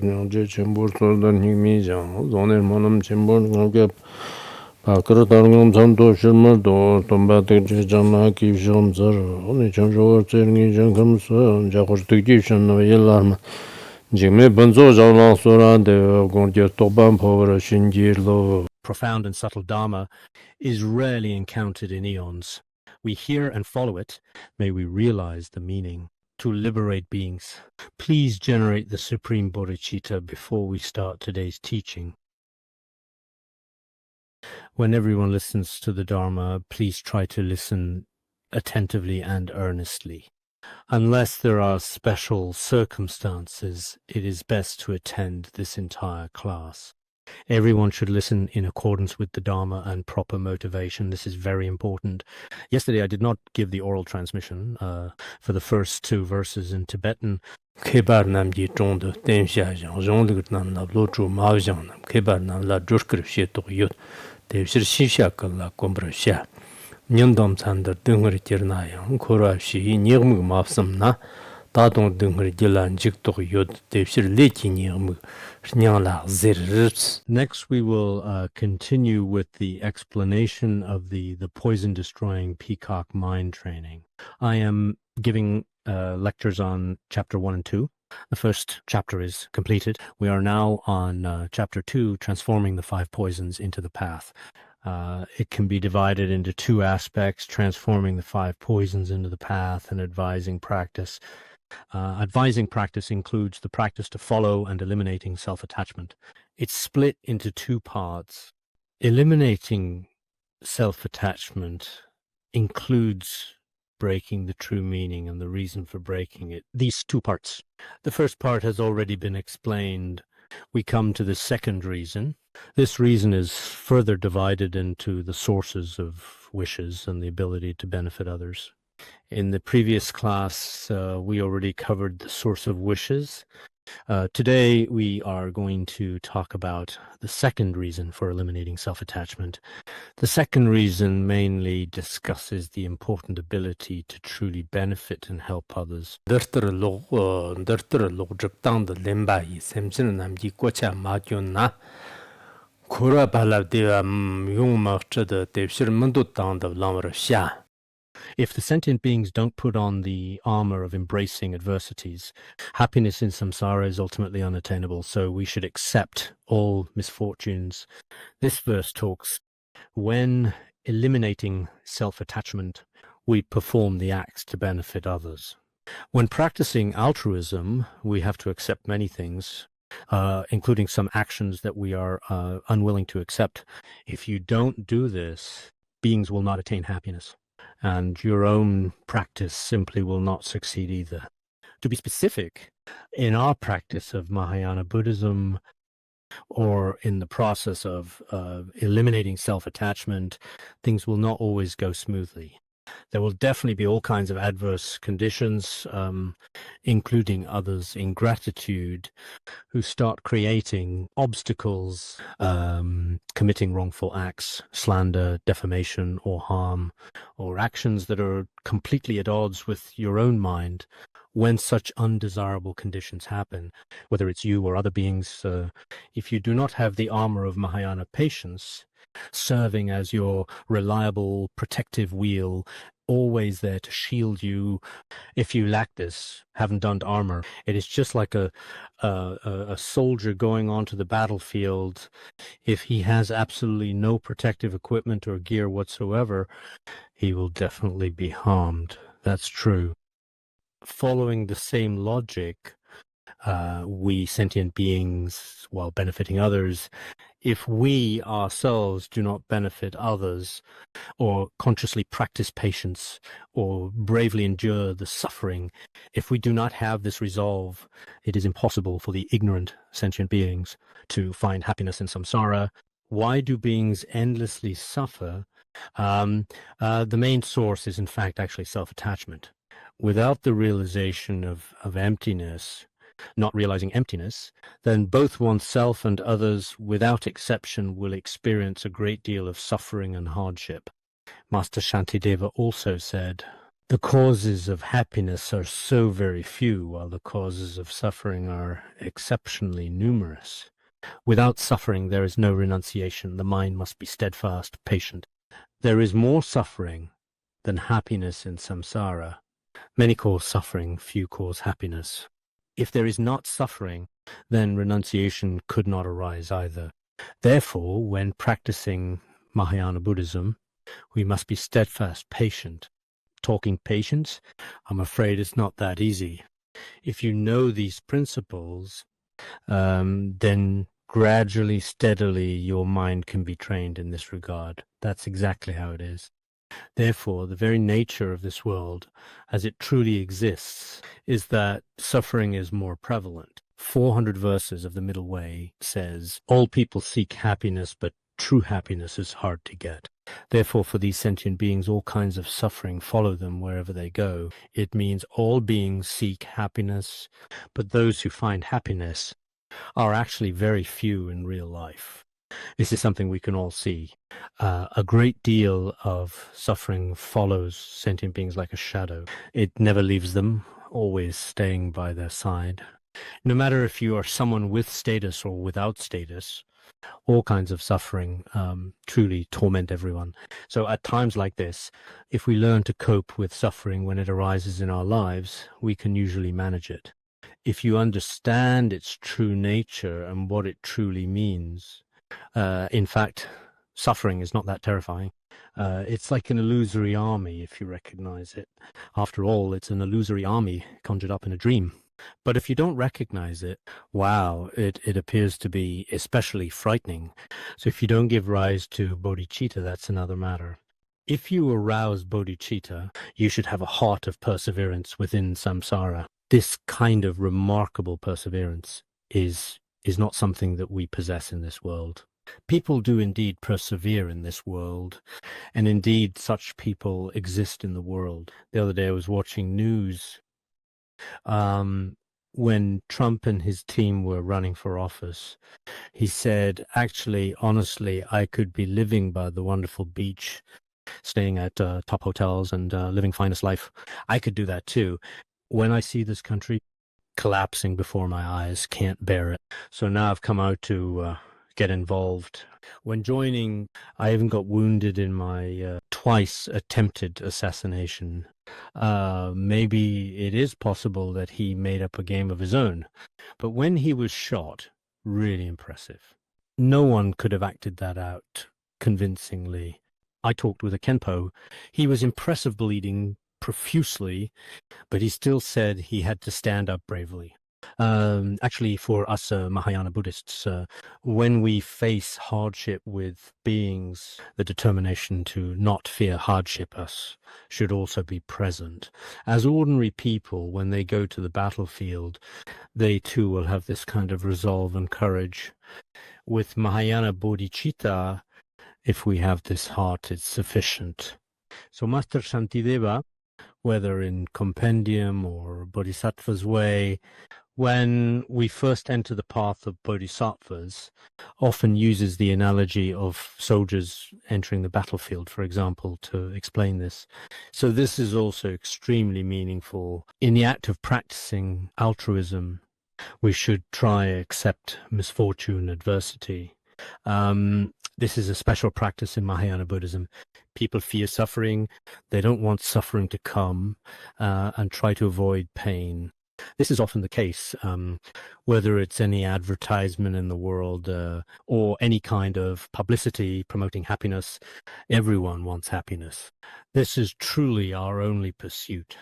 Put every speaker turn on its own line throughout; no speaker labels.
je Khenpo Sodargye zoner manam Khenpo ngolge pakra tarngam samto shirmardo tomba tekje jama ki shamsar oni chanjo tserni jankamsa jakor tekje shanno yelarma jime banzo jawla sora de gonje toban power shinjirlo.
Profound and subtle Dharma is rarely encountered in eons. We hear and follow it. May we realize the meaning. To liberate beings, please generate the supreme bodhicitta before we start today's teaching. When everyone listens to the Dharma, please try to listen attentively and earnestly. Unless there are special circumstances, it is best to attend this entire class. Everyone should listen in accordance with the Dharma and proper motivation. This is very important. Yesterday, I did not give the oral transmission for the first two verses in Tibetan.
Kebar namji zhongde tenxia zhang zhongde nam la lo zhu ma zhang nam kebar nam la zhushkir xie tok yot devshir xixia kal la gombra xia nyandam tsandar dengir jirna yang kora xi nyegmig mafsam na dadong dengir jilan jik tok yot devshir lechi nyegmig nyang la zir rips.
Next, we will continue with the explanation of the poison-destroying Peacock mind training. I am giving lectures on chapter 1 and 2. The first chapter is completed. We are now on chapter 2, transforming the 5 poisons into the path. It can be divided into 2 aspects: transforming the 5 poisons into the path and advising practice. Advising practice includes the practice to follow and eliminating self-attachment. It's split into 2 parts. Eliminating self-attachment includes breaking the true meaning and the reason for breaking it. These 2 parts. The first part has already been explained. We come to the second reason. This reason is further divided into the sources of wishes and the ability to benefit others. In the previous class, we already covered the source of wishes. Today, we are going to talk about the second reason for eliminating self-attachment. The second reason mainly discusses the important ability to truly benefit and help others. If the sentient beings don't put on the armor of embracing adversities, happiness in samsara is ultimately unattainable, so we should accept all misfortunes. This verse talks, when eliminating self-attachment, we perform the acts to benefit others. When practicing altruism, we have to accept many things, including some actions that we are unwilling to accept. If you don't do this, beings will not attain happiness, and your own practice simply will not succeed either. To be specific, in our practice of Mahayana Buddhism, or in the process of eliminating self-attachment, things will not always go smoothly. There will definitely be all kinds of adverse conditions, including others' ingratitude, who start creating obstacles, committing wrongful acts, slander, defamation, or harm, or actions that are completely at odds with your own mind. When such undesirable conditions happen, whether it's you or other beings, if you do not have the armor of Mahayana patience, serving as your reliable protective wheel, always there to shield you, if you lack this, haven't donned armor, it is just like a soldier going onto the battlefield. If he has absolutely no protective equipment or gear whatsoever, he will definitely be harmed. That's true. Following the same logic, we sentient beings, while benefiting others, if we ourselves do not benefit others, or consciously practice patience, or bravely endure the suffering, if we do not have this resolve, it is impossible for the ignorant sentient beings to find happiness in samsara. Why do beings endlessly suffer? The main source is, in fact, actually self-attachment. Without the realization of emptiness, not realizing emptiness, then both oneself and others, without exception, will experience a great deal of suffering and hardship. Master Shantideva also said, the causes of happiness are so very few, while the causes of suffering are exceptionally numerous. Without suffering, there is no renunciation. The mind must be steadfast, patient. There is more suffering than happiness in samsara. Many cause suffering, few cause happiness. If there is not suffering, then renunciation could not arise either. Therefore, when practicing Mahayana Buddhism, we must be steadfast, patient. Talking patience, I'm afraid it's not that easy. If you know these principles, then gradually, steadily, your mind can be trained in this regard. That's exactly how it is. Therefore, the very nature of this world, as it truly exists, is that suffering is more prevalent. 400 verses of the Middle Way says, all people seek happiness, but true happiness is hard to get. Therefore, for these sentient beings, all kinds of suffering follow them wherever they go. It means all beings seek happiness, but those who find happiness are actually very few in real life. This is something we can all see. A great deal of suffering follows sentient beings like a shadow. It never leaves them, always staying by their side. No matter if you are someone with status or without status, all kinds of suffering truly torment everyone. So at times like this, if we learn to cope with suffering when it arises in our lives, we can usually manage it. If you understand its true nature and what it truly means, in fact, suffering is not that terrifying. It's like an illusory army, if you recognize it. After all, it's an illusory army conjured up in a dream. But if you don't recognize it, wow, it appears to be especially frightening. So if you don't give rise to bodhicitta, that's another matter. If you arouse bodhicitta, you should have a heart of perseverance within samsara. This kind of remarkable perseverance is not something that we possess in this world. People do indeed persevere in this world, and indeed such people exist in the world. The other day I was watching news when Trump and his team were running for office. He said, actually, honestly, I could be living by the wonderful beach, staying at top hotels and living finest life. I could do that too. When I see this country collapsing before my eyes, can't bear it. So now I've come out to get involved. When joining, I even got wounded in my twice attempted assassination. Maybe it is possible that he made up a game of his own. But when he was shot, really impressive. No one could have acted that out convincingly. I talked with a Khenpo. He was impressive, bleeding profusely, but he still said he had to stand up bravely. Actually, for us Mahayana Buddhists, when we face hardship with beings, the determination to not fear hardship us should also be present. As ordinary people, when they go to the battlefield, they too will have this kind of resolve and courage. With Mahayana bodhicitta, if we have this heart, it's sufficient. So Master Shantideva, whether in compendium or Bodhisattva's way, when we first enter the path of bodhisattvas, often uses the analogy of soldiers entering the battlefield, for example, to explain this. So this is also extremely meaningful. In the act of practicing altruism, we should try accept misfortune, adversity. This is a special practice in Mahayana Buddhism. People fear suffering. They don't want suffering to come and try to avoid pain. This is often the case, whether it's any advertisement in the world or any kind of publicity promoting happiness. Everyone wants happiness. This is truly our only pursuit.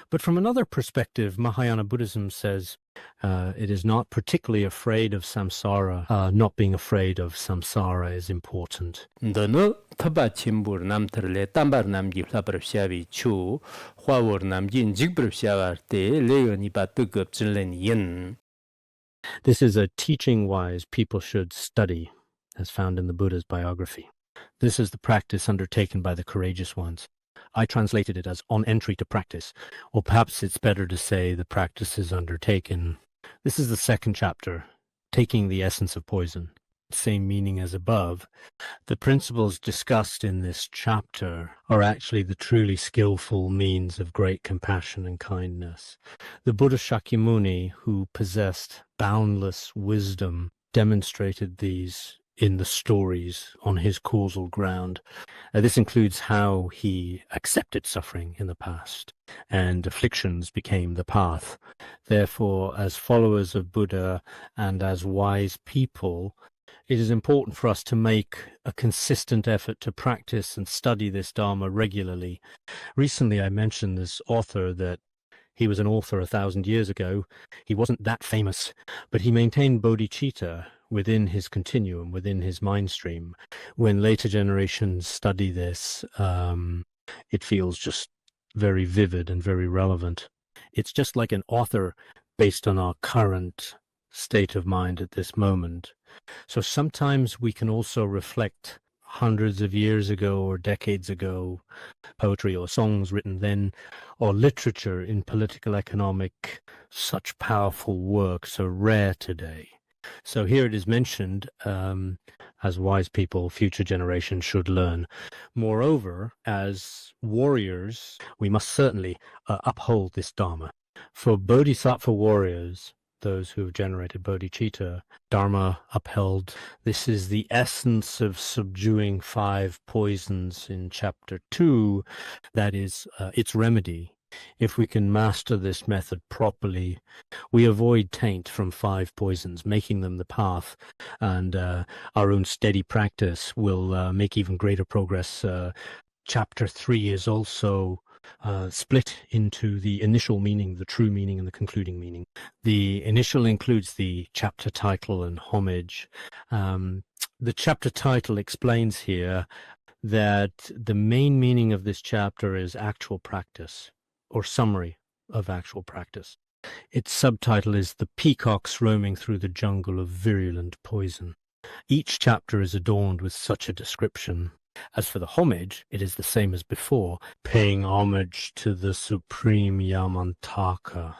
But from another perspective, Mahayana Buddhism says it is not particularly afraid of samsara. Not being afraid of samsara is important.
너는 타바침불 남들레 땀bar 남기 hlabarabshavi chu hwawor namgin jigbarabshavarte leoni batugupzlen yin.
This is a teaching wise people should study, as found in the Buddha's biography. This is the practice undertaken by the courageous ones. I translated it as on entry to practice, or perhaps it's better to say the practice is undertaken. This is the second chapter, taking the essence of poison. same meaning as above, the principles discussed in this chapter are actually the truly skillful means of great compassion and kindness. The Buddha Shakyamuni, who possessed boundless wisdom, demonstrated these in the stories on his causal ground. This includes how he accepted suffering in the past, and afflictions became the path. Therefore, as followers of Buddha and as wise people, it is important for us to make a consistent effort to practice and study this Dharma regularly. Recently, I mentioned this author that he was an author 1,000 years ago. He wasn't that famous, but he maintained bodhicitta within his continuum, within his mind stream. When later generations study this, it feels just very vivid and very relevant. It's just like an author based on our current state of mind at this moment. So sometimes we can also reflect hundreds of years ago or decades ago, poetry or songs written then, or literature in political economic, such powerful works are rare today. So here it is mentioned, as wise people, future generations should learn. Moreover, as warriors, we must certainly uphold this Dharma. For bodhisattva warriors, those who have generated bodhicitta, Dharma upheld. This is the essence of subduing 5 poisons in chapter 2. That is its remedy. If we can master this method properly, we avoid taint from 5 poisons, making them the path, and our own steady practice will make even greater progress. Chapter 3 is also split into the initial meaning, the true meaning, and the concluding meaning. The initial includes the chapter title and homage. The chapter title explains here that the main meaning of this chapter is actual practice, or summary of actual practice. Its subtitle is The Peacocks Roaming Through the Jungle of Virulent Poison. Each chapter is adorned with such a description. As for the homage, it is the same as before, paying homage to the supreme Yamantaka.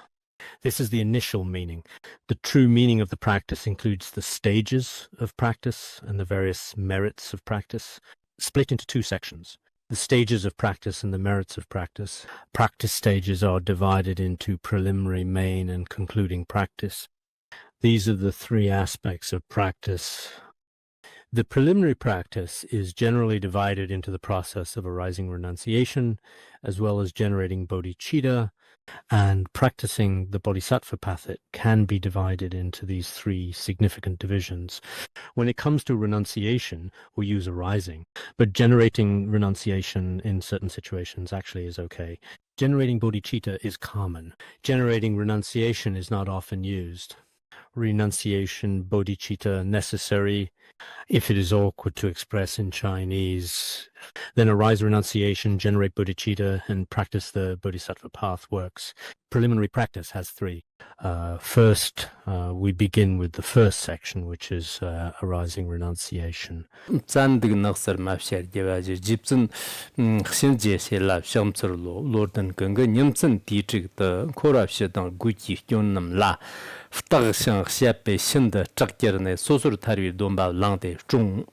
This is the initial meaning. The true meaning of the practice includes the stages of practice and the various merits of practice, split into 2 sections. The stages of practice and the merits of practice. Practice stages are divided into preliminary, main, and concluding practice. These are the 3 aspects of practice. The preliminary practice is generally divided into the process of arising renunciation, as well as generating bodhicitta, and practicing the bodhisattva path. It can be divided into these 3 significant divisions. When it comes to renunciation, we use arising, but generating renunciation in certain situations actually is okay. Generating bodhicitta is common. Generating renunciation is not often used. Renunciation, bodhicitta, necessary. If it is awkward to express in Chinese, then arise renunciation, generate bodhicitta, and practice the bodhisattva path works. Preliminary practice has 3. First, we begin with the first section, which is arising renunciation.
Zandig naxar mafshar gewaji jipsin xinje sela shamtsar lo lordan ganga nyamtsin tichig de korab shedang guji yonnam la ftag shang xiape shinda chakjerne sosur tarwi domba langde zhong.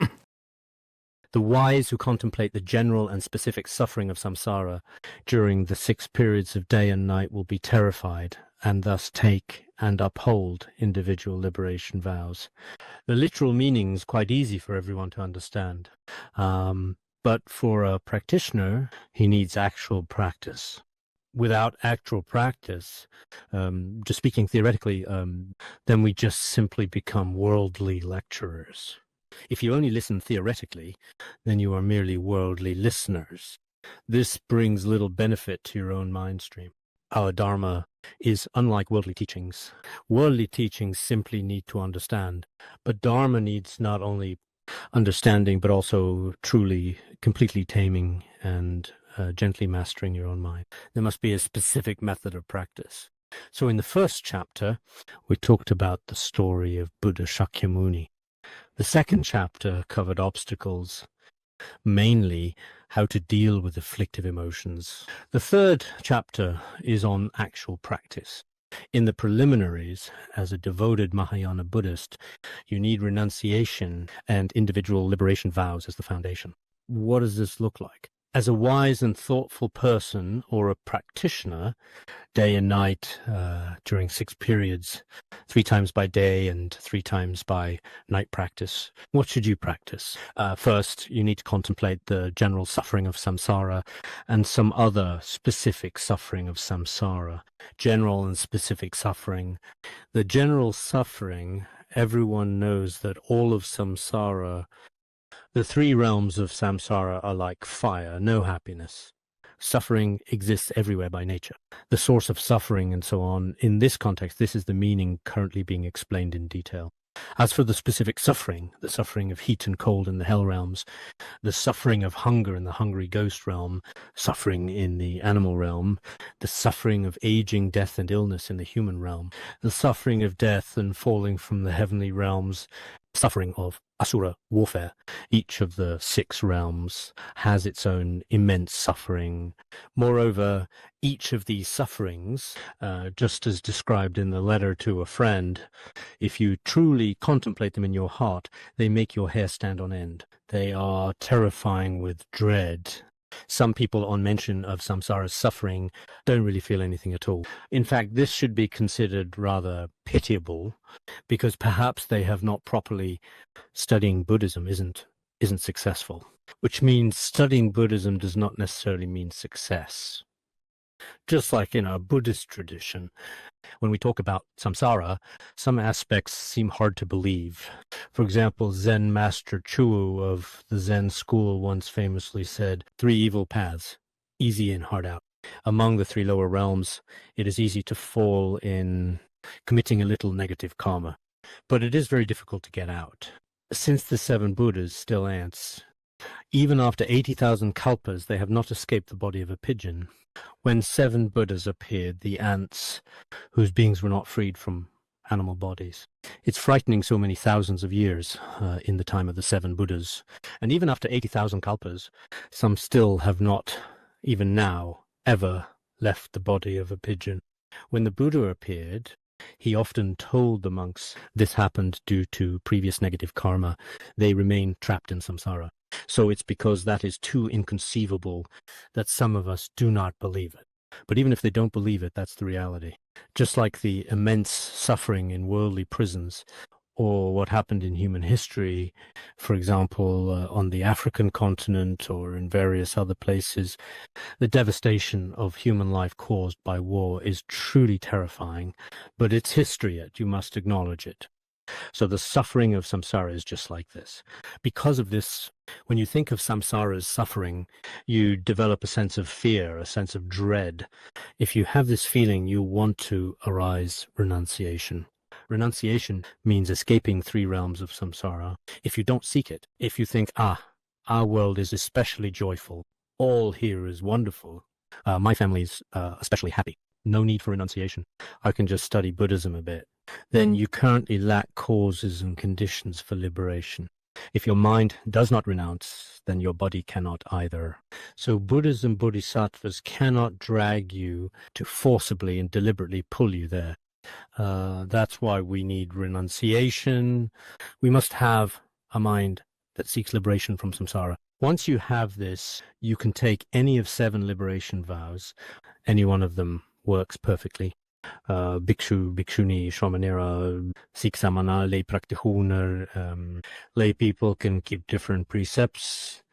The wise who contemplate the general and specific suffering of samsara during the 6 periods of day and night will be terrified and thus take and uphold individual liberation vows. The literal meaning is quite easy for everyone to understand, but for a practitioner, he needs actual practice. Without actual practice, just speaking theoretically, then we just simply become worldly lecturers. If you only listen theoretically, then you are merely worldly listeners. This brings little benefit to your own mind stream. Our Dharma is unlike worldly teachings. Worldly teachings simply need to understand, but Dharma needs not only understanding, but also truly, completely taming and gently mastering your own mind. There must be a specific method of practice. So in the first chapter, we talked about the story of Buddha Shakyamuni. The second chapter covered obstacles, mainly how to deal with afflictive emotions. The third chapter is on actual practice. In the preliminaries, as a devoted Mahayana Buddhist, you need renunciation and individual liberation vows as the foundation. What does this look like? As a wise and thoughtful person or a practitioner, day and night, during 6 periods, 3 times by day and 3 times by night practice, what should you practice? First, you need to contemplate the general suffering of samsara and some other specific suffering of samsara. General and specific suffering. The general suffering, everyone knows that all of samsara, the 3 realms of samsara are like fire, no happiness. Suffering exists everywhere by nature. The source of suffering and so on, in this context, this is the meaning currently being explained in detail. As for the specific suffering, the suffering of heat and cold in the hell realms, the suffering of hunger in the hungry ghost realm, suffering in the animal realm, the suffering of aging, death, and illness in the human realm, the suffering of death and falling from the heavenly realms, suffering of asura warfare. Each of the 6 realms has its own immense suffering. Moreover, each of these sufferings, just as described in the letter to a friend, if you truly contemplate them in your heart, they make your hair stand on end. They are terrifying with dread. Some people, on mention of samsara's suffering, don't really feel anything at all. In fact, this should be considered rather pitiable, because perhaps they have not properly studying Buddhism isn't successful, which means studying Buddhism does not necessarily mean success. Just like in a Buddhist tradition, when we talk about samsara, some aspects seem hard to believe. For example, Zen Master Chuo of the Zen school once famously said, 3 evil paths, easy in, hard out. Among the 3 lower realms, it is easy to fall in committing a little negative karma, but it is very difficult to get out. Since the 7 Buddhas still ants, even after 80,000 kalpas, they have not escaped the body of a pigeon. When 7 Buddhas appeared, the ants, whose beings were not freed from animal bodies. It's frightening so many thousands of years in the time of the 7 Buddhas. And even after 80,000 kalpas, some still have not, even now, ever left the body of a pigeon. When the Buddha appeared, he often told the monks this happened due to previous negative karma. They remain trapped in samsara. So it's because that is too inconceivable that some of us do not believe it. But even if they don't believe it, that's the reality. Just like the immense suffering in worldly prisons, or what happened in human history, for example, on the African continent or in various other places, the devastation of human life caused by war is truly terrifying, but it's history yet, you must acknowledge it. So the suffering of samsara is just like this. Because of this, when you think of samsara's suffering, you develop a sense of fear, a sense of dread. If you have this feeling, you want to arise renunciation. Renunciation means escaping 3 realms of samsara. If you don't seek it, if you think, our world is especially joyful, all here is wonderful, my family is especially happy, no need for renunciation, I can just study Buddhism a bit, then you currently lack causes and conditions for liberation. If your mind does not renounce, then your body cannot either. So Buddhas and Bodhisattvas cannot drag you to forcibly and deliberately pull you there. That's why we need renunciation. We must have a mind that seeks liberation from samsara. Once you have this, you can take any of 7 liberation vows. Any one of them works perfectly. Bhikshu, Bhikshuni, Shramanera, Sikh Samana, lay practitioner, lay people can keep different precepts.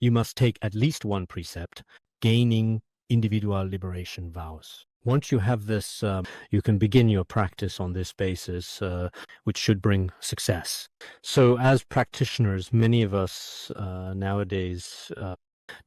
You must take at least 1 precept, gaining individual liberation vows. Once you have this, you can begin your practice on this basis, which should bring success. So as practitioners, many of us nowadays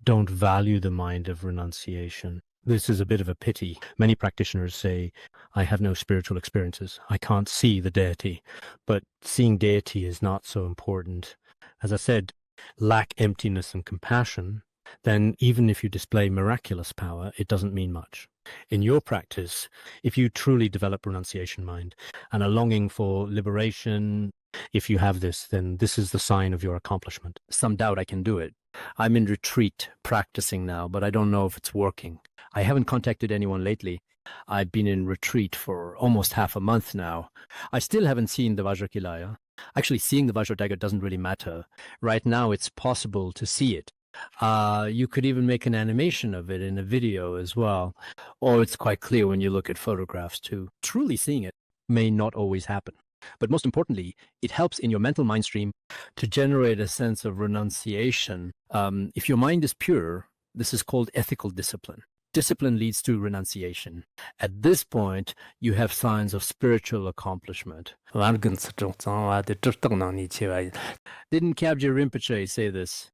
don't value the mind of renunciation. This is a bit of a pity. Many practitioners say, I have no spiritual experiences. I can't see the deity. But seeing deity is not so important. As I said, lack emptiness and compassion, then even if you display miraculous power, it doesn't mean much. In your practice, if you truly develop renunciation mind and a longing for liberation, if you have this, then this is the sign of your accomplishment. Some doubt I can do it. I'm in retreat practicing now, but I don't know if it's working. I haven't contacted anyone lately. I've been in retreat for almost half a month now. I still haven't seen the Vajrakilaya. Actually, seeing the Vajradagger doesn't really matter. Right now, it's possible to see it. You could even make an animation of it in a video as well. Or it's quite clear when you look at photographs too. Truly seeing it may not always happen. But most importantly, it helps in your mental mind stream to generate a sense of renunciation. If your mind is pure, this is called ethical discipline. Discipline leads to renunciation. At this point, you have signs of spiritual accomplishment. Didn't Kyabje Rinpoche say this?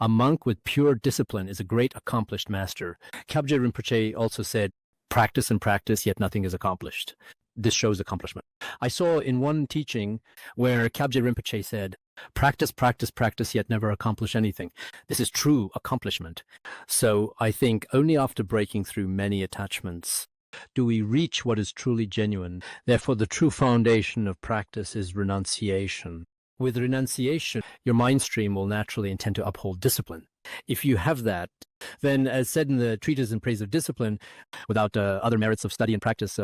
A monk with pure discipline is a great accomplished master. Kyabje Rinpoche also said, practice and practice, yet nothing is accomplished. This shows accomplishment. I saw in one teaching where Kyabje Rinpoche said, practice, practice, practice, yet never accomplish anything. This is true accomplishment. So I think only after breaking through many attachments do we reach what is truly genuine. Therefore, the true foundation of practice is renunciation. With renunciation, your mind stream will naturally intend to uphold discipline. If you have that, then as said in the treatise in praise of discipline, without other merits of study and practice,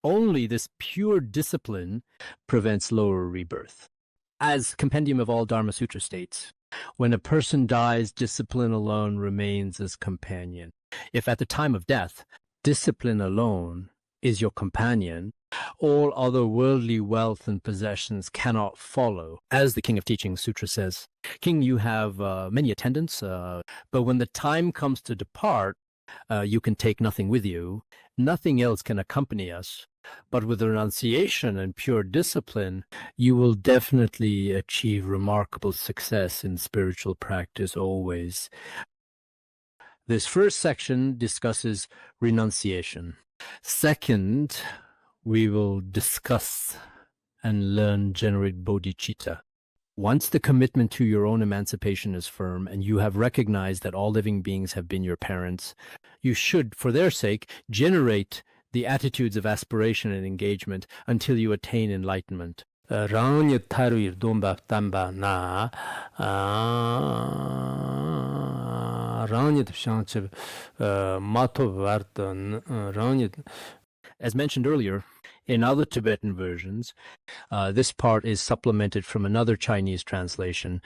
only this pure discipline prevents lower rebirth. As Compendium of all Dharma Sutra states, when a person dies, discipline alone remains as companion. If at the time of death, discipline alone is your companion, all other worldly wealth and possessions cannot follow. As the King of Teachings Sutra says, King, you have many attendants, but when the time comes to depart, you can take nothing with you. Nothing else can accompany us. But with renunciation and pure discipline, you will definitely achieve remarkable success in spiritual practice always. This first section discusses renunciation. Second, we will discuss and learn generate bodhicitta. Once the commitment to your own emancipation is firm and you have recognized that all living beings have been your parents, you should, for their sake, generate the attitudes of aspiration and engagement until you attain enlightenment. As mentioned earlier, in other Tibetan versions, this part is supplemented from another Chinese translation.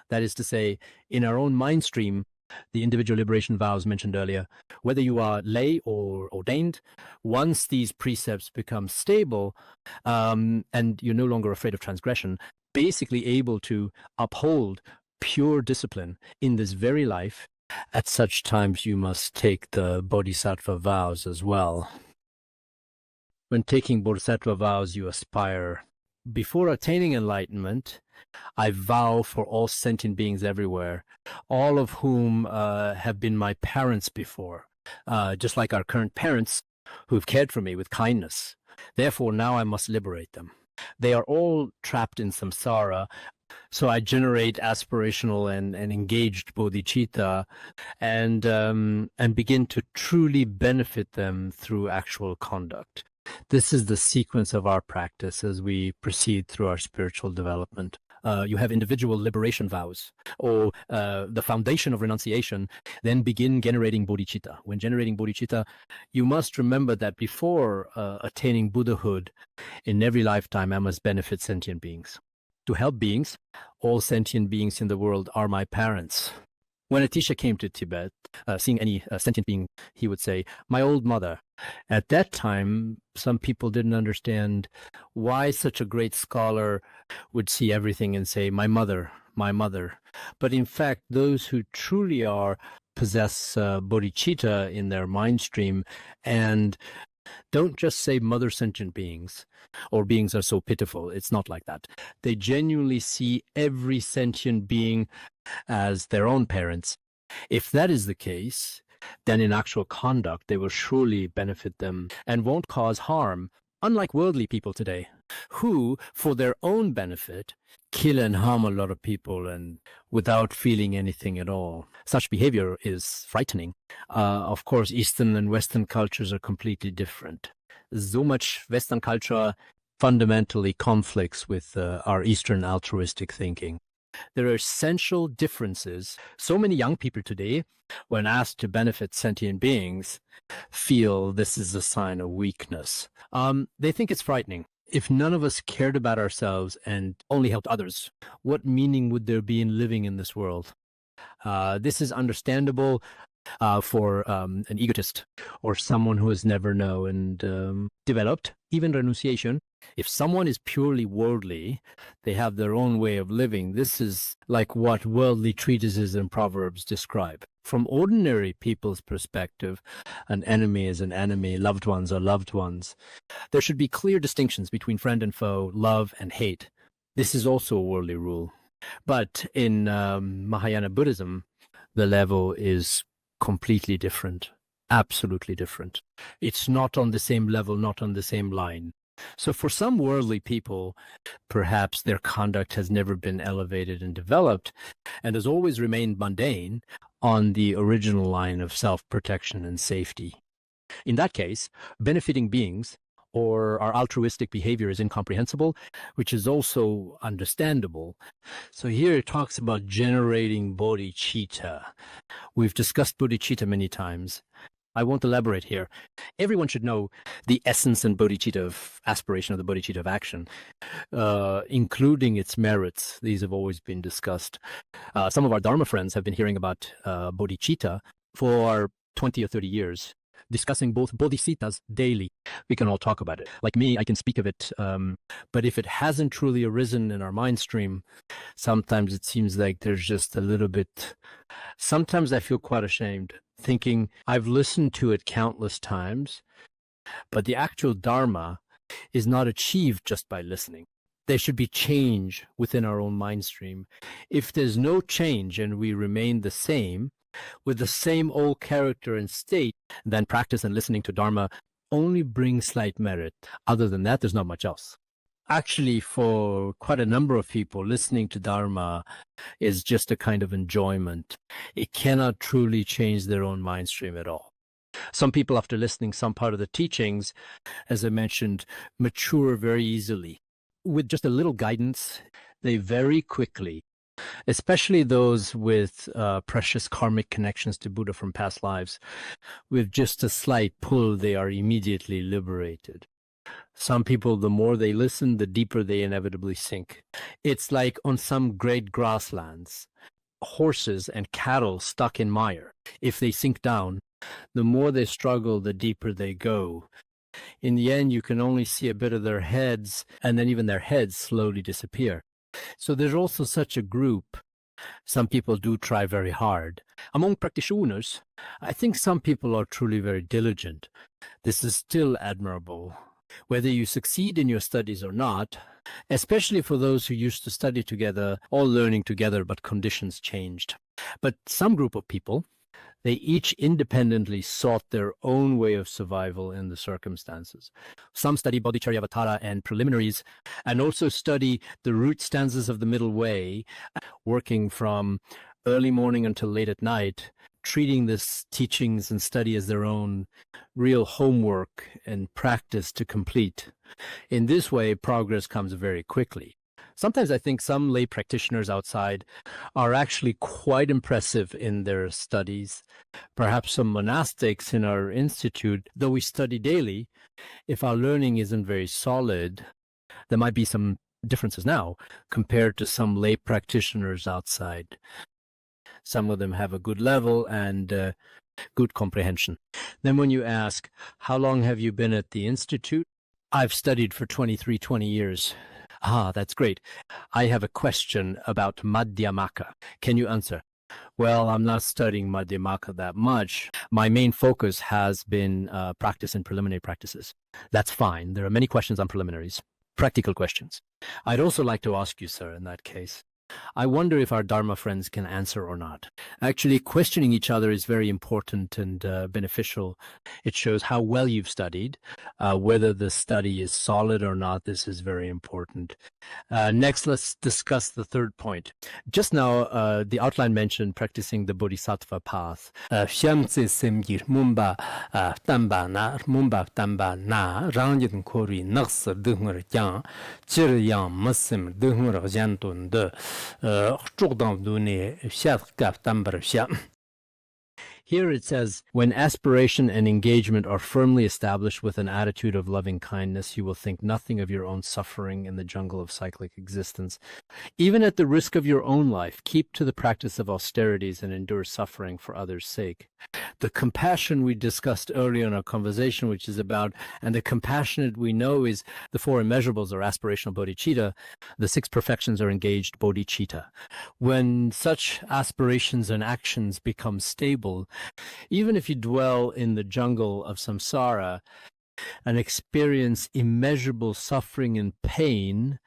That is to say, in our own mind stream, the individual liberation vows mentioned earlier, whether you are lay or ordained, once these precepts become stable, and you're no longer afraid of transgression, basically able to uphold pure discipline in this very life, at such times you must take the bodhisattva vows as well. When taking bodhisattva vows, you aspire, before attaining enlightenment, I vow for all sentient beings everywhere, all of whom have been my parents before, just like our current parents who've cared for me with kindness. Therefore, now I must liberate them. They are all trapped in samsara, so I generate aspirational and engaged bodhicitta and begin to truly benefit them through actual conduct. This is the sequence of our practice as we proceed through our spiritual development. You have individual liberation vows, or the foundation of renunciation, then begin generating bodhicitta. When generating bodhicitta, you must remember that before attaining Buddhahood, in every lifetime I must benefit sentient beings. To help beings, all sentient beings in the world are my parents. When Atisha came to Tibet, seeing any sentient being, he would say, my old mother. At that time, some people didn't understand why such a great scholar would see everything and say, my mother, my mother. But in fact, those who truly possess bodhicitta in their mind stream and don't just say mother sentient beings or beings are so pitiful. It's not like that. They genuinely see every sentient being as their own parents. If that is the case, then in actual conduct, they will surely benefit them and won't cause harm, unlike worldly people today, who, for their own benefit, kill and harm a lot of people and without feeling anything at all. Such behavior is frightening. Of course, Eastern and Western cultures are completely different. So much Western culture fundamentally conflicts with our Eastern altruistic thinking. There are essential differences. So many young people today, when asked to benefit sentient beings, feel this is a sign of weakness. They think it's frightening. If none of us cared about ourselves and only helped others, what meaning would there be in living in this world? This is understandable for an egotist or someone who has never known and developed even renunciation. If someone is purely worldly, they have their own way of living. This is like what worldly treatises and proverbs describe. From ordinary people's perspective, an enemy is an enemy, loved ones are loved ones. There should be clear distinctions between friend and foe, love and hate. This is also a worldly rule. But in Mahayana Buddhism, the level is completely different, absolutely different. It's not on the same level, not on the same line. So for some worldly people, perhaps their conduct has never been elevated and developed and has always remained mundane on the original line of self-protection and safety. In that case, benefiting beings or our altruistic behavior is incomprehensible, which is also understandable. So here it talks about generating bodhicitta. We've discussed bodhicitta many times. I won't elaborate here. Everyone should know the essence and bodhicitta of aspiration, of the bodhicitta of action, including its merits. These have always been discussed. Some of our Dharma friends have been hearing about bodhicitta for 20 or 30 years, discussing both bodhisittas daily. We can all talk about it. Like me, I can speak of it, but if it hasn't truly arisen in our mind stream, sometimes it seems like there's just a little bit. Sometimes I feel quite ashamed, thinking I've listened to it countless times, but the actual Dharma is not achieved just by listening. There should be change within our own mind stream. If there's no change and we remain the same, with the same old character and state, then practice and listening to Dharma only brings slight merit. Other than that, there's not much else. Actually, for quite a number of people, listening to Dharma is just a kind of enjoyment. It cannot truly change their own mind stream at all. Some people, after listening some part of the teachings, as I mentioned, mature very easily. With just a little guidance, they very quickly, especially those with precious karmic connections to Buddha from past lives, with just a slight pull, they are immediately liberated. Some people, the more they listen, the deeper they inevitably sink. It's like on some great grasslands, horses and cattle stuck in mire. If they sink down, the more they struggle, the deeper they go. In the end, you can only see a bit of their heads, and then even their heads slowly disappear. So there's also such a group. Some people do try very hard. Among practitioners, I think some people are truly very diligent. This is still admirable. Whether you succeed in your studies or not, especially for those who used to study together, all learning together, but conditions changed. But some group of people, they each independently sought their own way of survival in the circumstances. Some study bodhicharyavatara and preliminaries, and also study the root stanzas of the middle way, working from early morning until late at night, treating this teachings and study as their own real homework and practice to complete. In this way, progress comes very quickly. Sometimes I think some lay practitioners outside are actually quite impressive in their studies. Perhaps some monastics in our institute, though we study daily, if our learning isn't very solid, there might be some differences now compared to some lay practitioners outside. Some of them have a good level and good comprehension. Then when you ask, how long have you been at the institute? I've studied for 20 years. Ah, that's great. I have a question about Madhyamaka. Can you answer? Well, I'm not studying Madhyamaka that much. My main focus has been practice and preliminary practices. That's fine. There are many questions on preliminaries, practical questions. I'd also like to ask you, sir, in that case, I wonder if our Dharma friends can answer or not. Actually, questioning each other is very important and beneficial. It shows how well you've studied. Whether the study is solid or not, this is very important. Next, let's discuss the third point. Just now, the outline mentioned practicing the bodhisattva path.
Shamtse semgir mumba tamba na mumba tamba na rangjit kori naks dungur yang chir yang masim dungur jantun de chugdam dune shat kap tambar sham.
Here it says, when aspiration and engagement are firmly established with an attitude of loving kindness, you will think nothing of your own suffering in the jungle of cyclic existence. Even at the risk of your own life, keep to the practice of austerities and endure suffering for others' sake. The compassion we discussed earlier in our conversation, which is about, and the compassionate we know is the four immeasurables or aspirational bodhicitta, the six perfections are engaged bodhicitta. When such aspirations and actions become stable, even if you dwell in the jungle of samsara and experience immeasurable suffering and pain,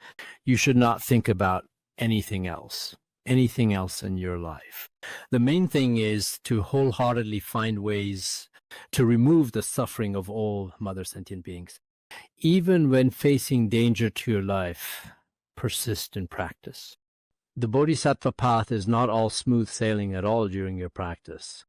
you should not think about anything else in your life. The main thing is to wholeheartedly find ways to remove the suffering of all mother sentient beings. Even when facing danger to your life, persist in practice. The bodhisattva path is not all smooth sailing at all during your practice.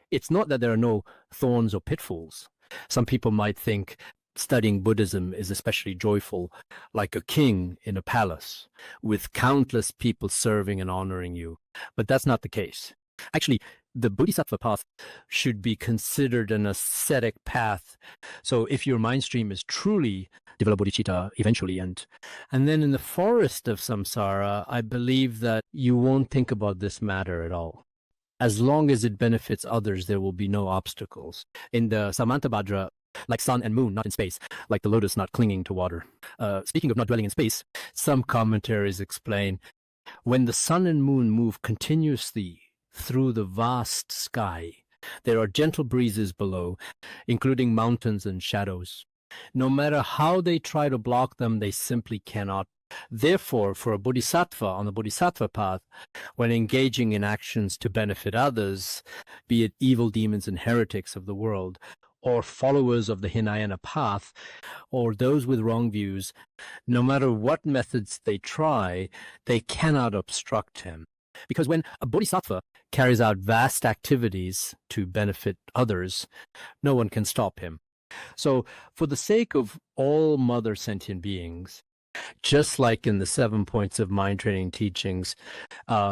It's not that there are no thorns or pitfalls. Some people might think studying Buddhism is especially joyful, like a king in a palace, with countless people serving and honoring you. But that's not the case. Actually, the bodhisattva path should be considered an ascetic path. So if your mind stream is truly develop bodhicitta eventually, and then in the forest of samsara, I believe that you won't think about this matter at all. As long as it benefits others, there will be no obstacles. In the Samantabhadra, like sun and moon, not in space, like the lotus not clinging to water. Speaking of not dwelling in space, some commentaries explain, when the sun and moon move continuously through the vast sky, there are gentle breezes below, including mountains and shadows. No matter how they try to block them, they simply cannot. Therefore, for a bodhisattva on the bodhisattva path, when engaging in actions to benefit others, be it evil demons and heretics of the world, or followers of the Hinayana path, or those with wrong views, no matter what methods they try, they cannot obstruct him. Because when a bodhisattva carries out vast activities to benefit others, no one can stop him. So, for the sake of all mother sentient beings, just like in the 7 points of mind training teachings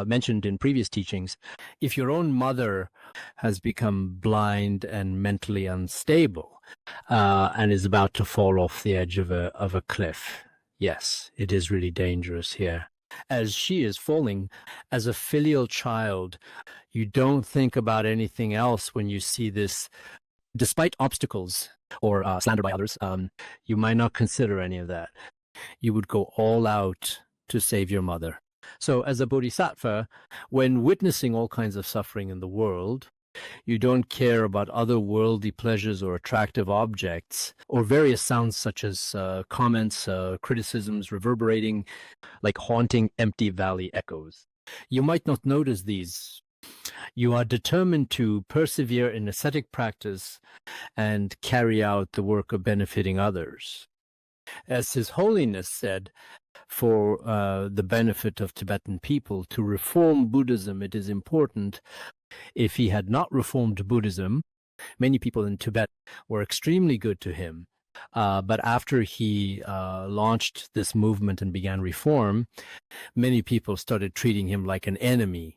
mentioned in previous teachings, if your own mother has become blind and mentally unstable and is about to fall off the edge of a cliff, yes, it is really dangerous here. As she is falling, as a filial child, you don't think about anything else when you see this. Despite obstacles or slander by others, you might not consider any of that. You would go all out to save your mother. So as a bodhisattva, when witnessing all kinds of suffering in the world, you don't care about other worldly pleasures or attractive objects or various sounds such as comments, criticisms reverberating like haunting empty valley echoes. You might not notice these. You are determined to persevere in ascetic practice and carry out the work of benefiting others. As His Holiness said, for the benefit of Tibetan people, to reform Buddhism, it is important. If he had not reformed Buddhism, many people in Tibet were extremely good to him. But after he launched this movement and began reform, many people started treating him like an enemy.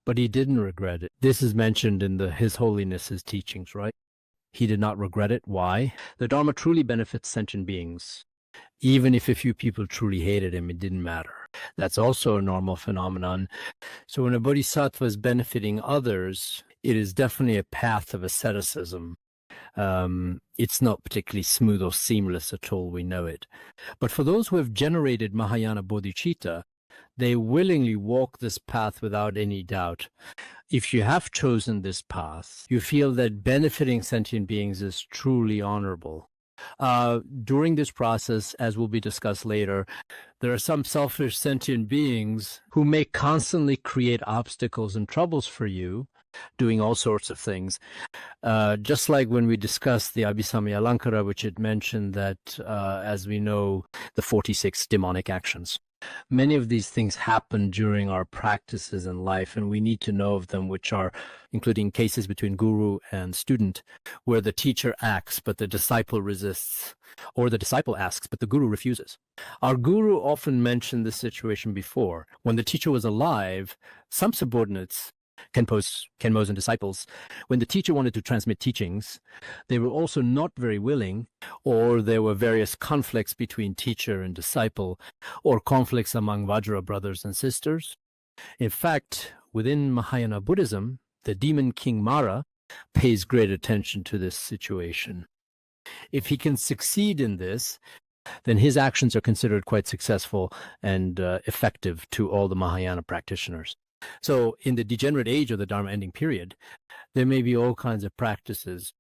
But he didn't regret it. This is mentioned in His Holiness's teachings, right? He did not regret it. Why? The Dharma truly benefits sentient beings. Even if a few people truly hated him, it didn't matter. That's also a normal phenomenon. So when a bodhisattva is benefiting others, it is definitely a path of asceticism. It's not particularly smooth or seamless at all, we know it. But for those who have generated Mahayana bodhicitta, they willingly walk this path without any doubt. If you have chosen this path, you feel that benefiting sentient beings is truly honorable. During this process, as will be discussed later, there are some selfish sentient beings who may constantly create obstacles and troubles for you, doing all sorts of things. Just like when we discussed the Abhisamya Alankara, which had mentioned that, as we know, the 46 demonic actions. Many of these things happen during our practices in life, and we need to know of them, which are including cases between guru and student, where the teacher acts, but the disciple resists, or the disciple asks, but the guru refuses. Our guru often mentioned this situation before. When the teacher was alive, some subordinates, Khenpos and disciples, when the teacher wanted to transmit teachings, they were also not very willing, or there were various conflicts between teacher and disciple, or conflicts among Vajra brothers and sisters. In fact, within Mahayana Buddhism, the demon king Mara pays great attention to this situation. If he can succeed in this, then his actions are considered quite successful and effective to all the Mahayana practitioners. So in the degenerate age of the Dharma ending period, there may be all kinds of practices.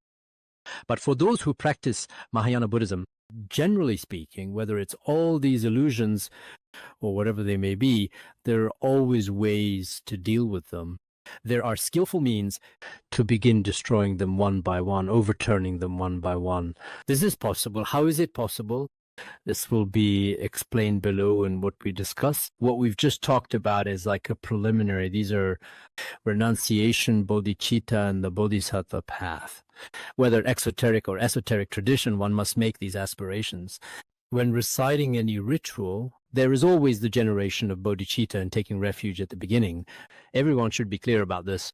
But for those who practice Mahayana Buddhism, generally speaking, whether it's all these illusions or whatever they may be, there are always ways to deal with them. There are skillful means to begin destroying them one by one, overturning them one by one. This is possible. How is it possible? This will be explained below in what we discussed. What we've just talked about is like a preliminary. These are renunciation, bodhicitta, and the bodhisattva path. Whether exoteric or esoteric tradition, one must make these aspirations. When reciting any ritual, there is always the generation of bodhicitta and taking refuge at the beginning. Everyone should be clear about this.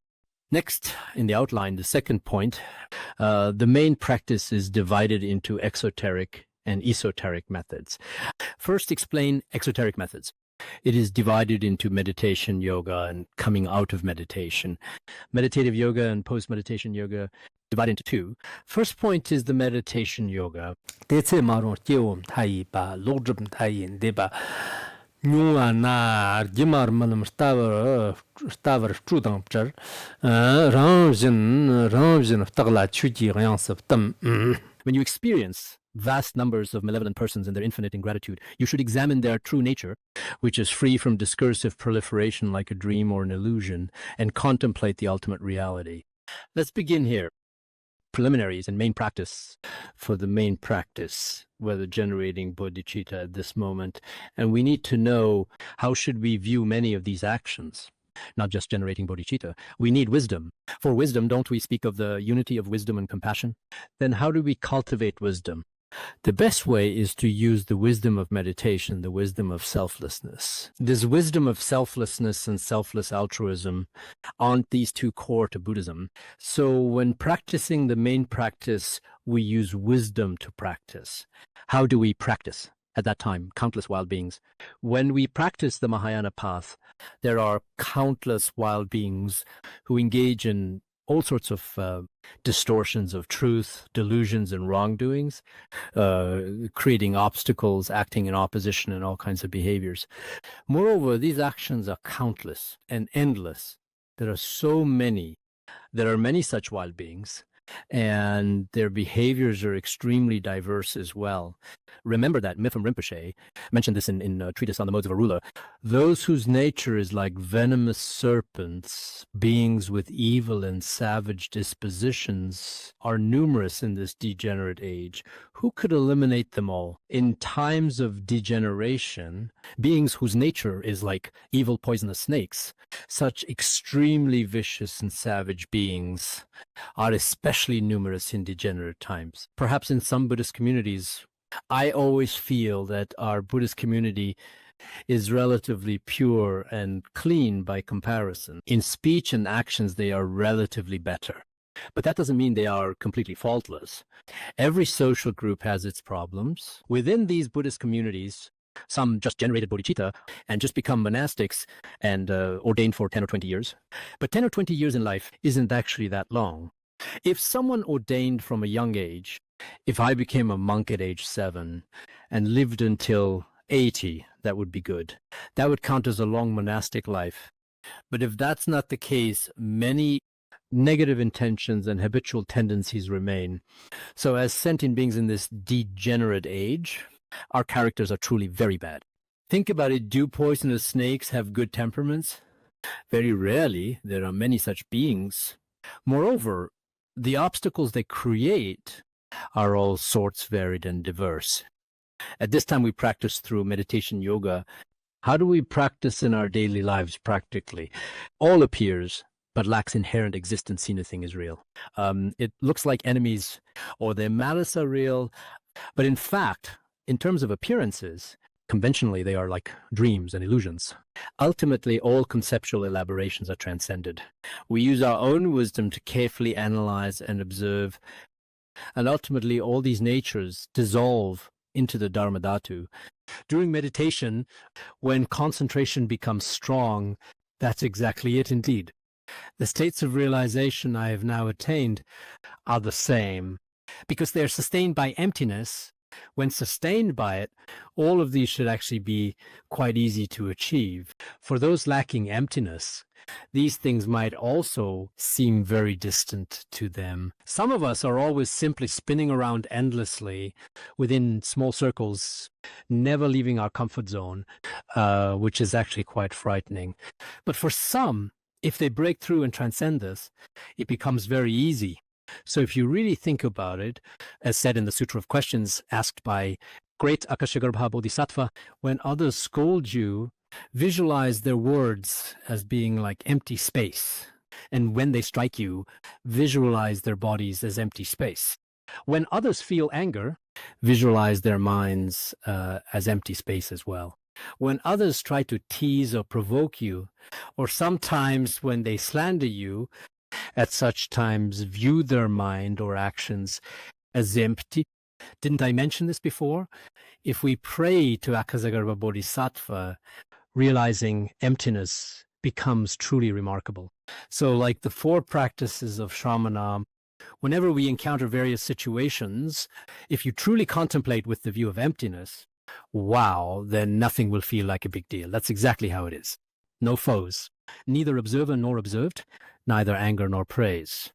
Next, in the outline, the second point, the main practice is divided into exoteric and esoteric methods. First, explain exoteric methods. It is divided into meditation yoga and coming out of meditation. Meditative yoga and post-meditation yoga divided into two. First point is the meditation yoga. When you experience vast numbers of malevolent persons and their infinite ingratitude, you should examine their true nature, which is free from discursive proliferation like a dream or an illusion, and contemplate the ultimate reality. Let's begin here. Preliminaries and main practice for the main practice, whether generating bodhicitta at this moment. And we need to know how should we view many of these actions. Not just generating bodhicitta. We need wisdom. For wisdom, don't we speak of the unity of wisdom and compassion? Then how do we cultivate wisdom? The best way is to use the wisdom of meditation, the wisdom of selflessness. This wisdom of selflessness and selfless altruism, aren't these two core to Buddhism? So when practicing the main practice, we use wisdom to practice. How do we practice? At that time, countless wild beings. When we practice the Mahayana path, there are countless wild beings who engage in all sorts of distortions of truth, delusions, and wrongdoings, creating obstacles, acting in opposition, and all kinds of behaviors. Moreover, these actions are countless and endless. There are so many. There are many such wild beings, and their behaviors are extremely diverse as well. Remember that Mipham Rinpoche mentioned this in treatise on the modes of a ruler. Those whose nature is like venomous serpents, beings with evil and savage dispositions, are numerous in this degenerate age. Who could eliminate them all? In times of degeneration, beings whose nature is like evil poisonous snakes, such extremely vicious and savage beings are especially numerous in degenerate times. Perhaps in some Buddhist communities, I always feel that our Buddhist community is relatively pure and clean by comparison. In speech and actions, they are relatively better. But that doesn't mean they are completely faultless. Every social group has its problems. Within these Buddhist communities, some just generated bodhicitta and just become monastics and ordained for 10 or 20 years. But 10 or 20 years in life isn't actually that long. If someone ordained from a young age, if I became a monk at age 7 and lived until 80, that would be good. That would count as a long monastic life. But if that's not the case, many negative intentions and habitual tendencies remain. So as sentient beings in this degenerate age, our characters are truly very bad. Think about it. Do poisonous snakes have good temperaments? Very rarely. There are many such beings. Moreover, the obstacles they create are all sorts, varied and diverse. At this time, we practice through meditation yoga. How do we practice in our daily lives practically? All appears, but lacks inherent existence, see nothing is real. It looks like enemies or their malice are real, but in fact, in terms of appearances, conventionally they are like dreams and illusions. Ultimately, all conceptual elaborations are transcended. We use our own wisdom to carefully analyze and observe, and ultimately all these natures dissolve into the Dharma Dhatu. During meditation, when concentration becomes strong, that's exactly it indeed. The states of realization I have now attained are the same, because they are sustained by emptiness. When sustained by it, all of these should actually be quite easy to achieve. For those lacking emptiness, these things might also seem very distant to them. Some of us are always simply spinning around endlessly within small circles, never leaving our comfort zone, which is actually quite frightening. But for some, if they break through and transcend this, it becomes very easy. So if you really think about it, as said in the Sutra of Questions asked by great Akashagarbha Bodhisattva, when others scold you, visualize their words as being like empty space. And when they strike you, visualize their bodies as empty space. When others feel anger, visualize their minds as empty space as well. When others try to tease or provoke you, or sometimes when they slander you, at such times view their mind or actions as empty. Didn't I mention this before? If we pray to Akasagarbha Bodhisattva, realizing emptiness becomes truly remarkable. So like the 4 practices of Shramana, whenever we encounter various situations, if you truly contemplate with the view of emptiness, wow, then nothing will feel like a big deal. That's exactly how it is. No foes, neither observer nor observed, neither anger nor praise.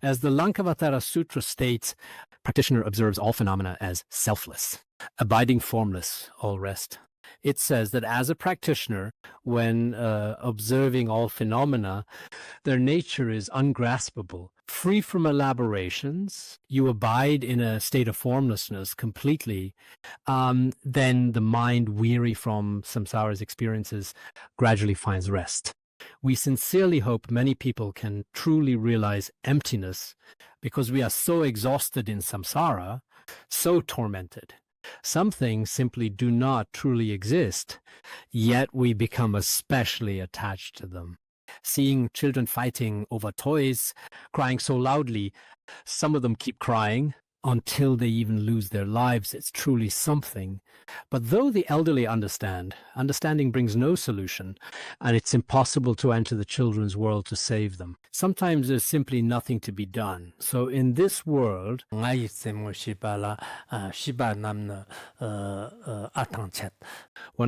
As the Lankavatara Sutra states, practitioner observes all phenomena as selfless, abiding formless, all rest. It says that as a practitioner, when observing all phenomena, their nature is ungraspable, free from elaborations. You abide in a state of formlessness completely. Then the mind, weary from samsara's experiences, gradually finds rest. We sincerely hope many people can truly realize emptiness, because we are so exhausted in samsara, so tormented. Some things simply do not truly exist, yet we become especially attached to them. Seeing children fighting over toys, crying so loudly, some of them keep crying until they even lose their lives. It's truly something. But though the elderly understand, understanding brings no solution, and it's impossible to enter the children's world to save them. Sometimes there's simply nothing to be done. So in this world, when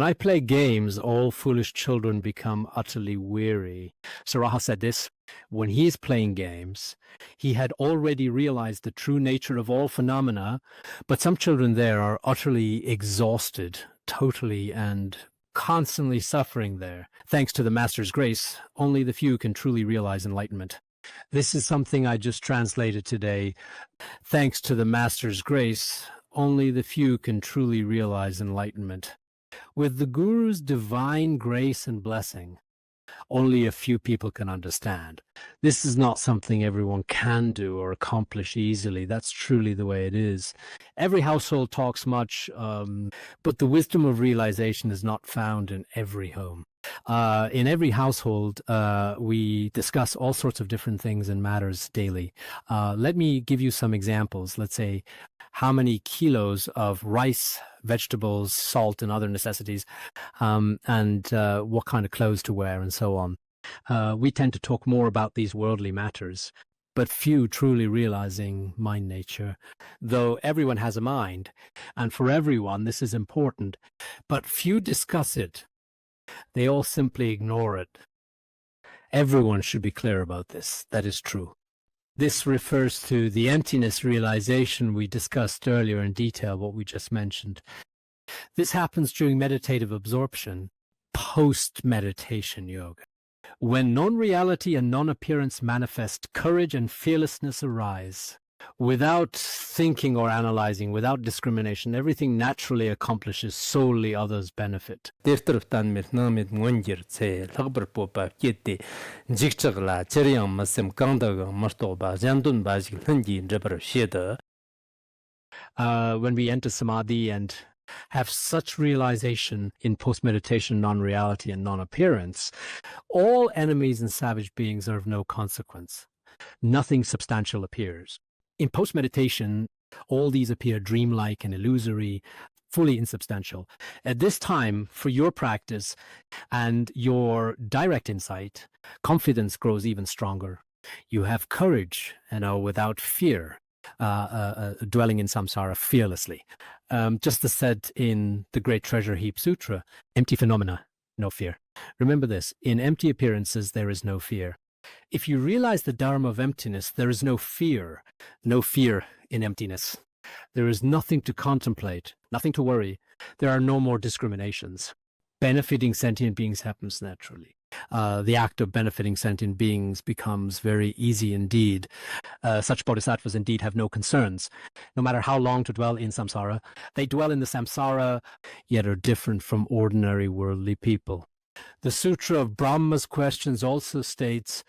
I play games, all foolish children become utterly weary. Saraha said this: when he is playing games, he had already realized the true nature of all phenomena, but some children there are utterly exhausted, totally and constantly suffering there. Thanks to the Master's grace, only the few can truly realize enlightenment. This is something I just translated today. Thanks to the Master's grace, only the few can truly realize enlightenment. With the Guru's divine grace and blessing, only a few people can understand. This is not something everyone can do or accomplish easily. That's truly the way it is. Every household talks much, but the wisdom of realization is not found in every home. In every household, we discuss all sorts of different things and matters daily. Let me give you some examples. Let's say how many kilos of rice, vegetables, salt, and other necessities, and what kind of clothes to wear, and so on. We tend to talk more about these worldly matters, but few truly realizing mind nature, though everyone has a mind, and for everyone this is important, but few discuss it. They all simply ignore it. Everyone should be clear about this. That is true. This refers to the emptiness realization we discussed earlier in detail, what we just mentioned. This happens during meditative absorption, post-meditation yoga. When non-reality and non-appearance manifest, courage and fearlessness arise. Without thinking or analyzing, without discrimination, everything naturally accomplishes solely others' benefit. When we enter samadhi and have such realization in post-meditation non-reality and non-appearance, all enemies and savage beings are of no consequence. Nothing substantial appears. In post-meditation, all these appear dreamlike and illusory, fully insubstantial. At this time, for your practice and your direct insight, confidence grows even stronger. You have courage and are without fear, dwelling in samsara fearlessly. Just as said in the Great Treasure Heap Sutra, empty phenomena, no fear. Remember this, in empty appearances there is no fear. If you realize the Dharma of emptiness, there is no fear in emptiness. There is nothing to contemplate, nothing to worry. There are no more discriminations. Benefiting sentient beings happens naturally. The act of benefiting sentient beings becomes very easy indeed. Such bodhisattvas indeed have no concerns. No matter how long to dwell in samsara, they dwell in the samsara, yet are different from ordinary worldly people. The Sutra of Brahma's Questions also states,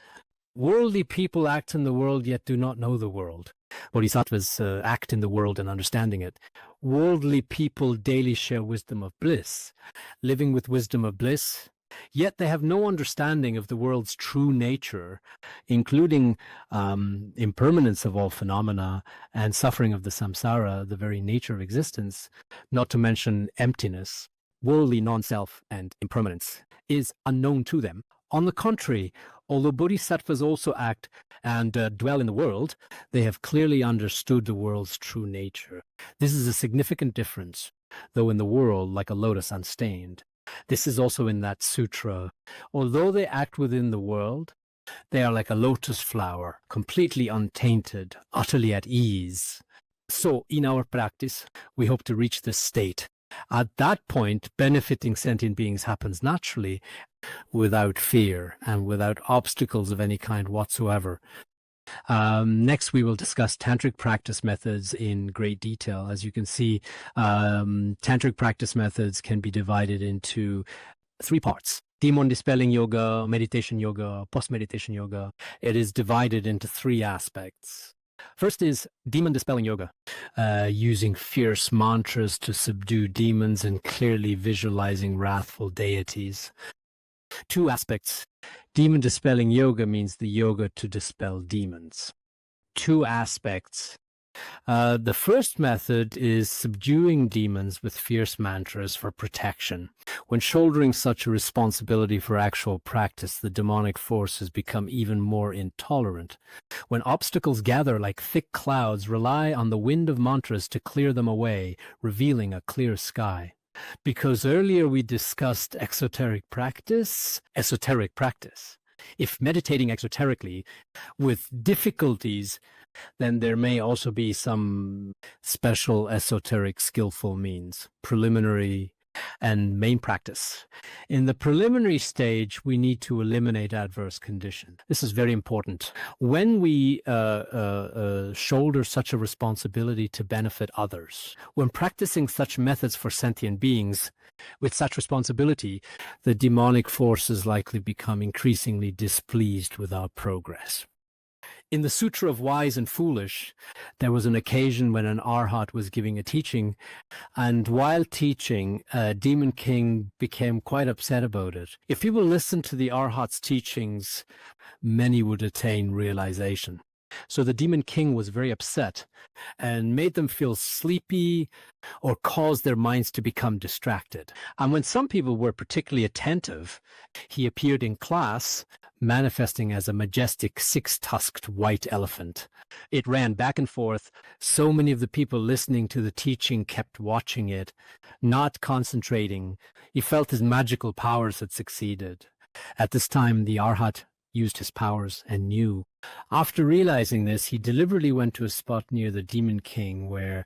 worldly people act in the world yet do not know the world. Bodhisattvas act in the world and understanding it. Worldly people daily share wisdom of bliss, living with wisdom of bliss, yet they have no understanding of the world's true nature, including impermanence of all phenomena and suffering of the samsara, the very nature of existence, not to mention emptiness. Worldly non-self and impermanence is unknown to them. On the contrary, although bodhisattvas also act and dwell in the world, they have clearly understood the world's true nature. This is a significant difference, though in the world like a lotus unstained. This is also in that sutra. Although they act within the world, they are like a lotus flower, completely untainted, utterly at ease. So in our practice, we hope to reach this state. At that point, benefiting sentient beings happens naturally, without fear and without obstacles of any kind whatsoever. Next, we will discuss tantric practice methods in great detail. As you can see, tantric practice methods can be divided into 3 parts. Demon dispelling yoga, meditation yoga, post-meditation yoga. It is divided into 3 aspects. First is demon dispelling yoga, using fierce mantras to subdue demons and clearly visualizing wrathful deities. 2 aspects. Demon dispelling yoga means the yoga to dispel demons. 2 aspects. The first method is subduing demons with fierce mantras for protection. When shouldering such a responsibility for actual practice, the demonic forces become even more intolerant. When obstacles gather like thick clouds, rely on the wind of mantras to clear them away, revealing a clear sky. Because earlier we discussed esoteric practice. If meditating exoterically with difficulties, then there may also be some special esoteric skillful means, preliminary and main practice. In the preliminary stage, we need to eliminate adverse conditions. This is very important. When we shoulder such a responsibility to benefit others, when practicing such methods for sentient beings with such responsibility, the demonic forces likely become increasingly displeased with our progress. In the Sutra of Wise and Foolish, there was an occasion when an arhat was giving a teaching, and while teaching, a demon king became quite upset about it. If people listened to the arhat's teachings, many would attain realization. So the demon king was very upset and made them feel sleepy or caused their minds to become distracted. And when some people were particularly attentive, he appeared in class, manifesting as a majestic 6-tusked white elephant. It ran back and forth. So many of the people listening to the teaching kept watching it, not concentrating. He felt his magical powers had succeeded. At this time, the arhat used his powers and knew. After realizing this, he deliberately went to a spot near the Demon King where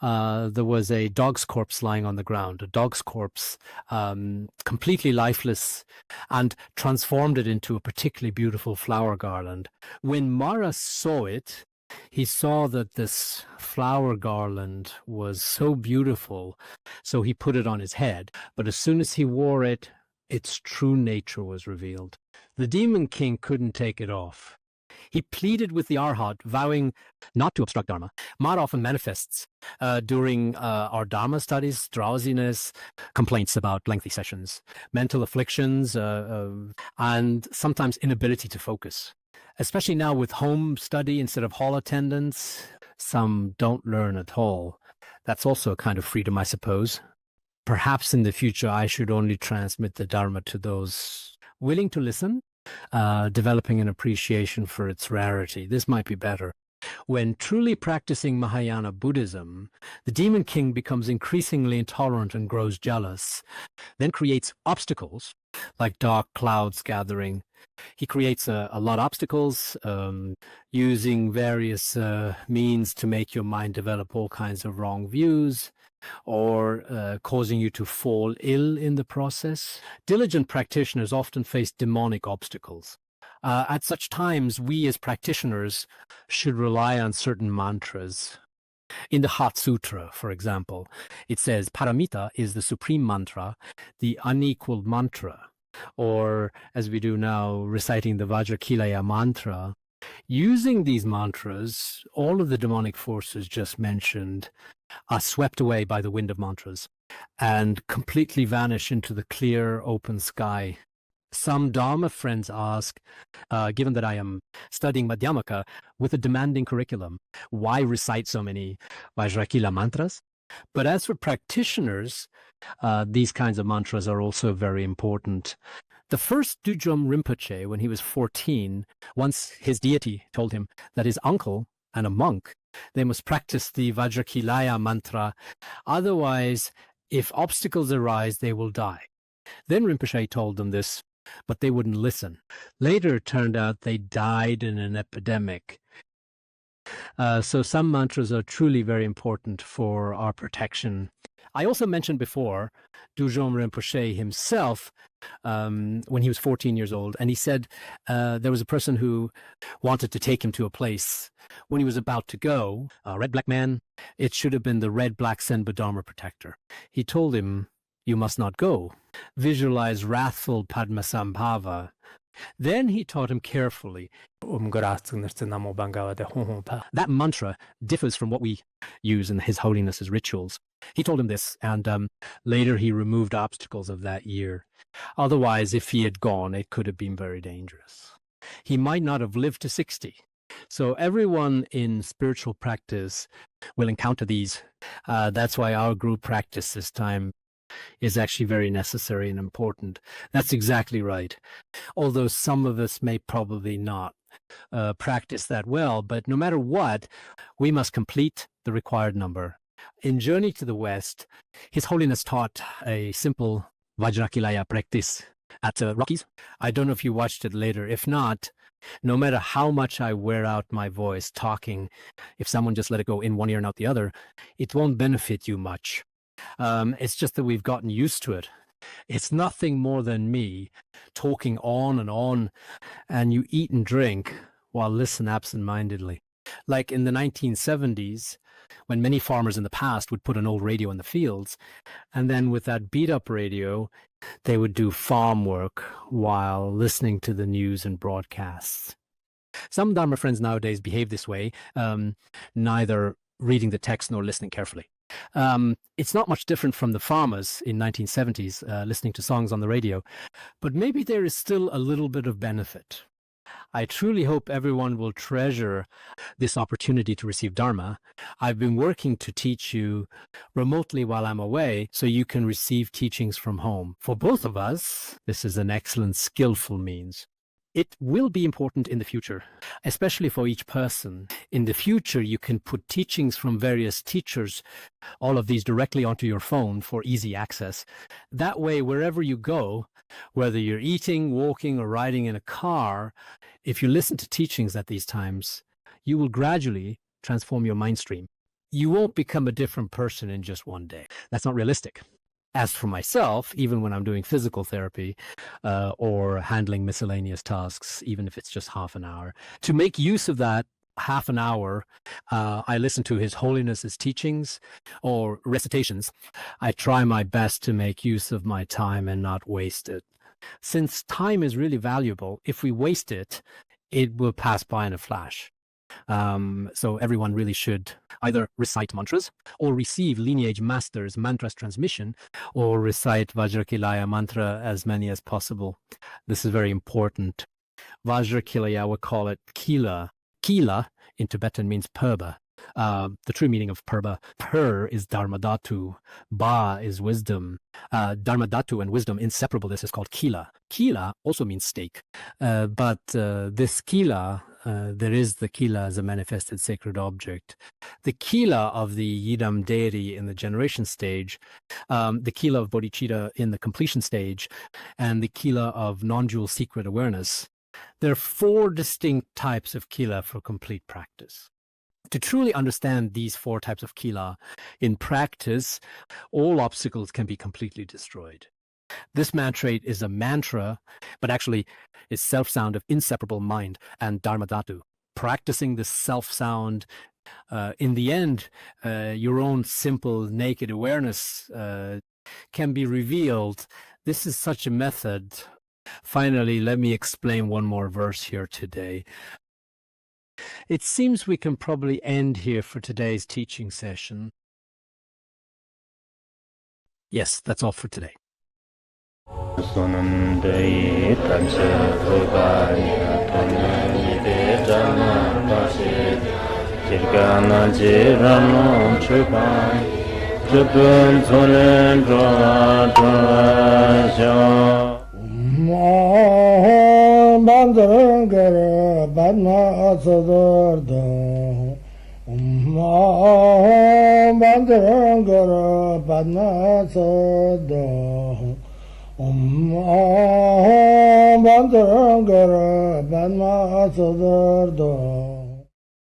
there was a dog's corpse lying on the ground, a dog's corpse, completely lifeless, and transformed it into a particularly beautiful flower garland. When Mara saw it, he saw that this flower garland was so beautiful, so he put it on his head. But as soon as he wore it, its true nature was revealed. The Demon King couldn't take it off. He pleaded with the Arhat, vowing not to obstruct Dharma. Mara often manifests during our Dharma studies, drowsiness, complaints about lengthy sessions, mental afflictions, and sometimes inability to focus. Especially now with home study instead of hall attendance, some don't learn at all. That's also a kind of freedom, I suppose. Perhaps in the future, I should only transmit the Dharma to those willing to listen, developing an appreciation for its rarity. This might be better. When truly practicing Mahayana Buddhism, the Demon King becomes increasingly intolerant and grows jealous, then creates obstacles like dark clouds gathering. He creates a lot of obstacles, using various means to make your mind develop all kinds of wrong views, or causing you to fall ill in the process. Diligent practitioners often face demonic obstacles. At such times, we as practitioners should rely on certain mantras. In the Heart Sutra, for example, it says paramita is the supreme mantra, the unequaled mantra. Or, as we do now, reciting the Vajrakilaya mantra. Using these mantras, all of the demonic forces just mentioned are swept away by the wind of mantras and completely vanish into the clear, open sky. Some Dharma friends ask, given that I am studying Madhyamaka with a demanding curriculum, why recite so many Vajrakila mantras? But as for practitioners, these kinds of mantras are also very important. The first Dujom Rinpoche, when he was 14, once his deity told him that his uncle and a monk, they must practice the Vajrakilaya mantra. Otherwise, if obstacles arise, they will die. Then Rinpoche told them this, but they wouldn't listen. Later, it turned out they died in an epidemic. So some mantras are truly very important for our protection. I also mentioned before Dujom Rinpoche himself, when he was 14 years old, and he said there was a person who wanted to take him to a place. When he was about to go, a red-black man, it should have been the red-black Senpa Dharma protector. He told him, "You must not go. Visualize wrathful Padmasambhava." Then he taught him carefully. That mantra differs from what we use in His Holiness's rituals. He told him this, and later he removed obstacles of that year. Otherwise, if he had gone, it could have been very dangerous. He might not have lived to 60. So everyone in spiritual practice will encounter these. That's why our group practice this time is actually very necessary and important. That's exactly right. Although some of us may probably not practice that well, but no matter what, we must complete the required number. In Journey to the West, His Holiness taught a simple Vajrakilaya practice at Rockies. I don't know if you watched it later. If not, no matter how much I wear out my voice talking, if someone just let it go in one ear and out the other, it won't benefit you much. It's just that we've gotten used to it. It's nothing more than me talking on, and you eat and drink while listen absent-mindedly. Like in the 1970s, when many farmers in the past would put an old radio in the fields, and then with that beat-up radio, they would do farm work while listening to the news and broadcasts. Some Dharma friends nowadays behave this way, neither reading the text nor listening carefully. It's not much different from the farmers in 1970s listening to songs on the radio, but maybe there is still a little bit of benefit. I truly hope everyone will treasure this opportunity to receive Dharma. I've been working to teach you remotely while I'm away, so you can receive teachings from home. For both of us, this is an excellent skillful means. It will be important in the future, especially for each person. In the future, you can put teachings from various teachers, all of these directly onto your phone for easy access. That way, wherever you go, whether you're eating, walking, or riding in a car, if you listen to teachings at these times, you will gradually transform your mind stream. You won't become a different person in just one day. That's not realistic. As for myself, even when I'm doing physical therapy or handling miscellaneous tasks, even if it's just half an hour, to make use of that half an hour, I listen to His Holiness's teachings or recitations. I try my best to make use of my time and not waste it. Since time is really valuable, if we waste it, it will pass by in a flash. So everyone really should either recite mantras or receive lineage masters mantras transmission or recite Vajrakilaya mantra as many as possible. This is very important. Vajrakilaya, we call it Kila. Kila in Tibetan means purba. The true meaning of purba, pur is Dharma dhatu, ba is wisdom. Dharma dhatu and wisdom inseparable. This is called Kila. Kila also means stake, but this Kila, there is the Kila as a manifested sacred object. The Kila of the Yidam deity in the generation stage, the Kila of bodhicitta in the completion stage, and the Kila of non-dual secret awareness. There are 4 distinct types of Kila for complete practice. To truly understand these 4 types of Kila in practice, all obstacles can be completely destroyed. This mantra is a mantra, but actually is self-sound of inseparable mind and Dharma dhatu. Practicing the self-sound, in the end, your own simple naked awareness can be revealed. This is such a method. Finally, let me explain one more verse here today. It seems we can probably end here for today's teaching session. Yes, that's all for today.
Bandangara Badma Sodargye Bandangara Badma Sodargye Bandangara Badma Sodargye